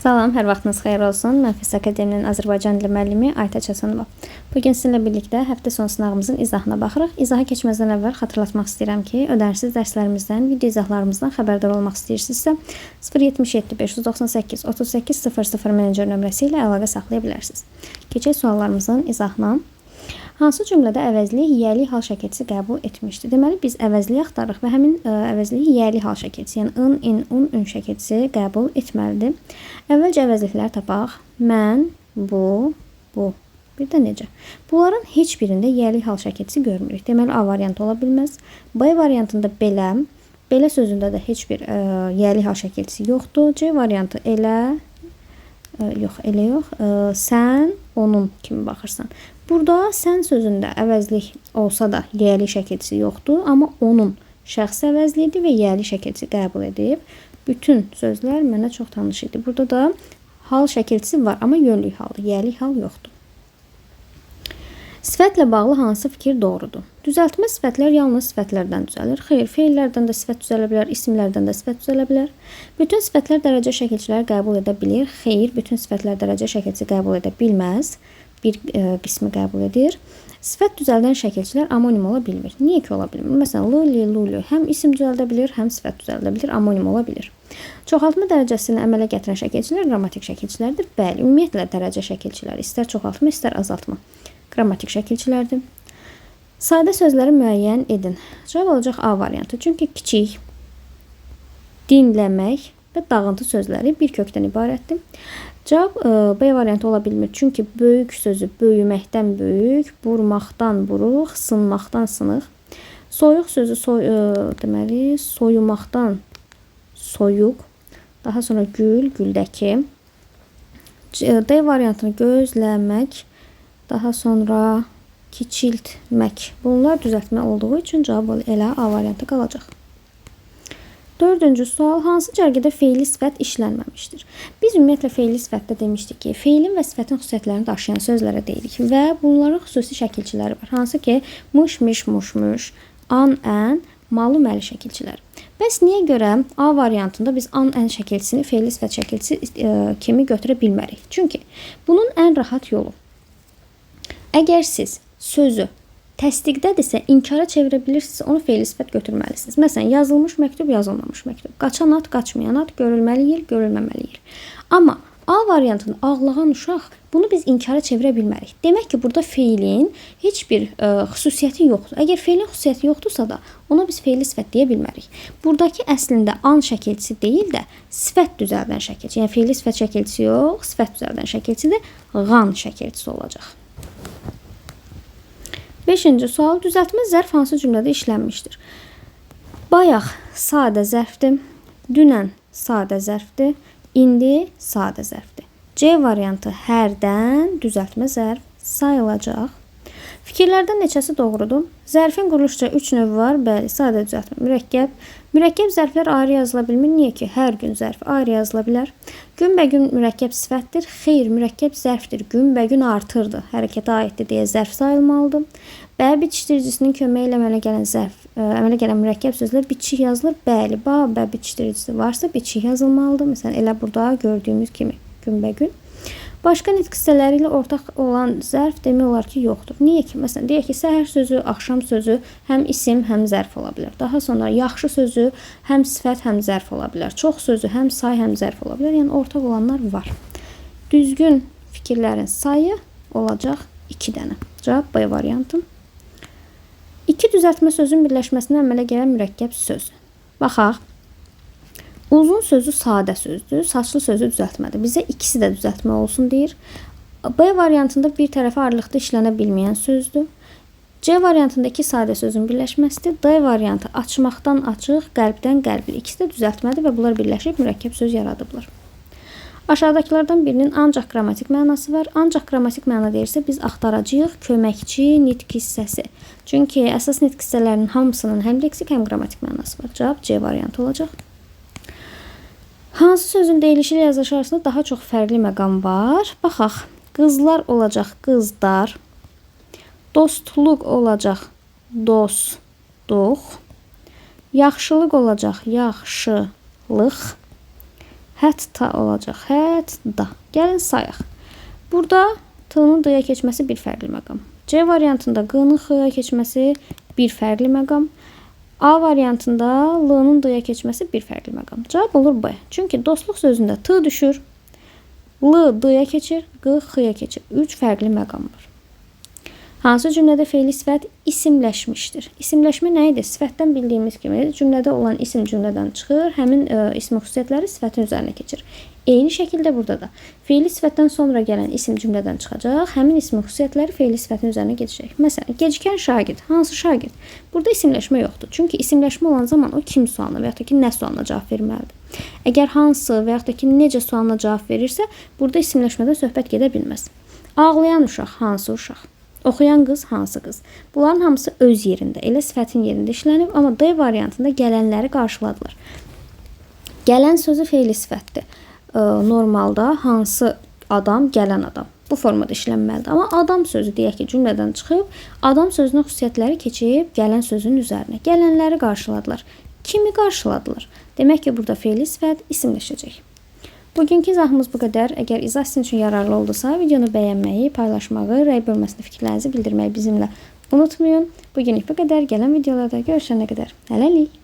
Salam, hər vaxtınız xeyir olsun. Mən Fizika Akademiyasının Azərbaycan dili müəllimi Aytaç Həsənova. Bugün sizinlə birlikdə həftə sonu sınağımızın izahına baxırıq. İzaha keçməzdən əvvəl xatırlatmaq istəyirəm ki, ödənişsiz dərslərimizdən, video izahlarımızdan xəbərdar olmaq istəyirsinizsə, 077 598 38 00 menecer nömrəsi ilə əlaqə saxlaya bilərsiniz. Keçək suallarımızın izahına. Hansı cümlədə əvəzli yiyəli hal şəkilçisi qəbul etmişdir? Deməli, biz əvəzliyi axtarırıq və həmin əvəzliyi yiyəli hal şəkilçisi, yəni ın, in, un, ün şəkilçisi qəbul etməlidir. Əvvəlcə əvəzlikləri tapaq. Mən, bu. Bir də necə? Bunların heç birində yiyəli hal şəkilçisi görmürük. Deməli, A variantı ola bilməz. B variantında belə. Belə sözündə də heç bir yiyəli hal şəkilçisi yoxdur. C variantı elə. Yox, elə yox. Sən, onun kimi baxırsan. Burada sən sözündə əvəzlik olsa da yiyəli şəkilçisi yoxdur, amma onun şəxsi əvəzliyidir və yiyəli şəkilçisi qəbul edib. Bütün sözlər mənə çox tanış idi. Burada da hal şəkilçisi var, amma yönlük haldır, yiyəli hal yoxdur. Sifətlə bağlı hansı fikir doğrudur? Düzəltmə sifətlər yalnız sifətlərdən düzəlir. Xeyr, feillərdən də sifət düzələ bilər, isimlərdən də sifət düzələ bilər. Bütün sifətlər dərəcə şəkilçiləri qəbul edə bilir. Xeyr, bütün sifətlər dərəcə şəkilçisi qəbul edə bilməz. Bir qismi qəbul edir. Sifət düzəldən şəkilçilər amonim ola bilmir. Niyə ki ola bilmir? Məsələn, luli, lulu həm isim düzəldə bilir, həm sifət düzəldə bilir, amonim ola bilir. Çoxaltma dərəcəsini əmələ gətirən şəkilçilər qrammatik şəkilçilərdir. Bəli, ümumiyyətlə dərəcə şəkilçiləri istər çoxaltma, istər azaltma qrammatik şəkilçilərdir. Sadə sözləri müəyyən edin. Cavab olacaq A variantı. Çünki kiçik, dinləmək və dağıntı sözləri bir kökdən ibarətdir. Cavab B variantı ola bilmir. Çünki böyük sözü böyüməkdən böyük, burmaqdan buruq, sınmaqdan sınıq. Soyuq sözü deməli soyumaqdan soyuq. Daha sonra gül, güldəki. D variantını gözləmək, daha sonra kiçiltmək. Bunlar düzəltmə olduğu üçün cavab elə A variantı qalacaq. Dördüncü sual, hansı cərgədə feili sifət işlənməmişdir? Biz ümumiyyətlə feili sifətdə demişdik ki, feilin və sifətin xüsusiyyətlərini daşıyan sözlərə deyirik və bunların xüsusi şəkilçiləri var. Hansı ki, mış, miş, muş, muş, an, ən, malı, məli şəkilçiləri. Bəs niyə görə A variantında biz an, ən şəkilçisini feili sifət şəkilçisi kimi götürə bilmərik? Çünki bunun ən rahat yolu. Əgər siz sözü təsdiqdədirsə, inkara çevirə bilirsinizsə, onu feili sifət götürməlisiniz. Məsələn, yazılmış məktub, yazılmamış məktub. Qaçan at, qaçmayan at, görülməli yer, görülməməli yer. Amma A variantını ağlağan uşaq, bunu biz inkara çevirə bilmərik. Demək ki, burada feilin heç bir xüsusiyyəti yoxdur. Əgər feilin xüsusiyyəti yoxdursa da, ona biz feili sifət deyə bilmərik. Buradakı əslində an şəkilçisi deyil də, sifət düzəldən şəkilçisi. Yəni, feili sifət şəkilçisi yox, sifət düzəldən şəkilçisi də qan şəkilçisi olacaq. 5-ci sual, düzəltmə zərf hansı cümlədə işlənmişdir? Bayaq sadə zərfdir, dünən sadə zərfdir, indi sadə zərfdir. C variantı hərdən düzəltmə zərf sayılacaq. Fikirlərdən neçəsi doğrudur? Zərfin quruluşca 3 növü var. Bəli, sadə düzəltmə, mürəkkəb. Mürəkkəb zərflər ayrı yazıla bilmir. Niyə ki? Hər gün zərfi ayrı yazıla bilər. Günbəgün mürəkkəb sifətdir. Xeyr, mürəkkəb zərfdir. Günbəgün artırdı. Hərəkətə aiddir deyə zərf sayılmalıdır. Bə bitişdiricisinin köməyi ilə əmələ gələn mürəkkəb sözlər bitişik yazılır. Bəli, bə bitişdiricisi varsa bitişik yazılmalıdır. Məsələn, elə burada gördüyümüz kimi günbəgün. Başqa nitq hissələri ilə ortaq olan zərf demək olar ki, yoxdur. Niyə ki? Məsələn, deyək ki, səhər sözü, axşam sözü həm isim, həm zərf ola bilər. Daha sonra yaxşı sözü həm sifət, həm zərf ola bilər. Çox sözü həm say, həm zərf ola bilər. Yəni, ortaq olanlar var. Düzgün fikirlərin sayı olacaq 2 dənə. Cavab B variantı. 2 düzəltmə sözün birləşməsinə əmələ gələn mürəkkəb söz. Baxaq. Uzun sözü sadə sözdür, saçlı sözü düzəltmədir. Bizə ikisi də düzəltmə olsun deyir. B variantında bir tərəfə ayrılıqda işlənə bilməyən sözdür. C variantında 2 sadə sözün birləşməsidir. D variantı açmaqdan açıq, qəlbdən qəlbli. İkisi də düzəltmədir və bunlar birləşib mürəkkəb söz yaradıblar. Aşağıdakılardan birinin ancaq qrammatik mənası var. Ancaq qrammatik məna deyirsə, biz axtaracağıq köməkçi nitq hissəsi. Çünki əsas nitq hissələrinin hamısının həm leksik, həm qrammatik mənası var. Cavab C variantı olacaq. Hansı sözün deyilişi ilə yazılışı arasında daha çox fərqli məqam var? Baxaq, qızlar olacaq qızdar, dostluq olacaq dostluq, yaxşılıq olacaq yaxşılıq, Hətta olacaq. Hətta. Gəlin sayaq. Burada T-nın D-yə keçməsi bir fərqli məqam. C variantında Q-nın X-ya keçməsi bir fərqli məqam. A variantında L-nın D-yə keçməsi bir fərqli məqam. Cavab olur B. Çünki dostluq sözündə T düşür, L D-yə keçir, Q X-ya keçir. 3 fərqli məqam var. Hansı cümlədə fe'li sifət isimləşmişdir? İsimləşmə nə idi? Sifətdən bildiyimiz kimi cümlədə olan isim cümlədən çıxır, həmin ism xüsusiyyətləri sifətin üzərinə keçir. Eyni şəkildə burada da fe'li sifətdən sonra gələn isim cümlədən çıxacaq, həmin ismin xüsusiyyətləri fe'li sifətin üzərinə keçəcək. Məsələn, gecikən şagird. Hansı şagird? Burada isimləşmə yoxdur. Çünki isimləşmə olan zaman o kim sualına və yaxud da ki, nə sualına cavab verməlidir. Əgər hansı və yaxud da ki, necə sualına cavab verirsə, burada isimləşmədə söhbət gedə bilməz. Ağlayan uşaq, hansı uşaq? Oxuyan qız, hansı qız? Bunların hamısı öz yerində, elə sifətin yerində işlənib, amma D variantında gələnləri qarşıladılar. Gələn sözü fe'li sifətdir. Normalda hansı adam, gələn adam. Bu formada işlənməlidir. Amma adam sözü deyək ki, cümlədən çıxıb, adam sözünün xüsusiyyətləri keçib gələn sözün üzərinə. Gələnləri qarşıladılar. Kimi qarşıladılar? Demək ki, burada fe'li sifət isimləşəcək. Bugünkü izahımız bu qədər. Əgər izah sizin üçün yararlı oldusa, videonu bəyənməyi, paylaşmağı, rəy bölməsində fikirlərinizi bildirməyi bizimlə unutmayın. Bugünlük bu qədər. Gələn videolarda görüşənə qədər. Hələlik.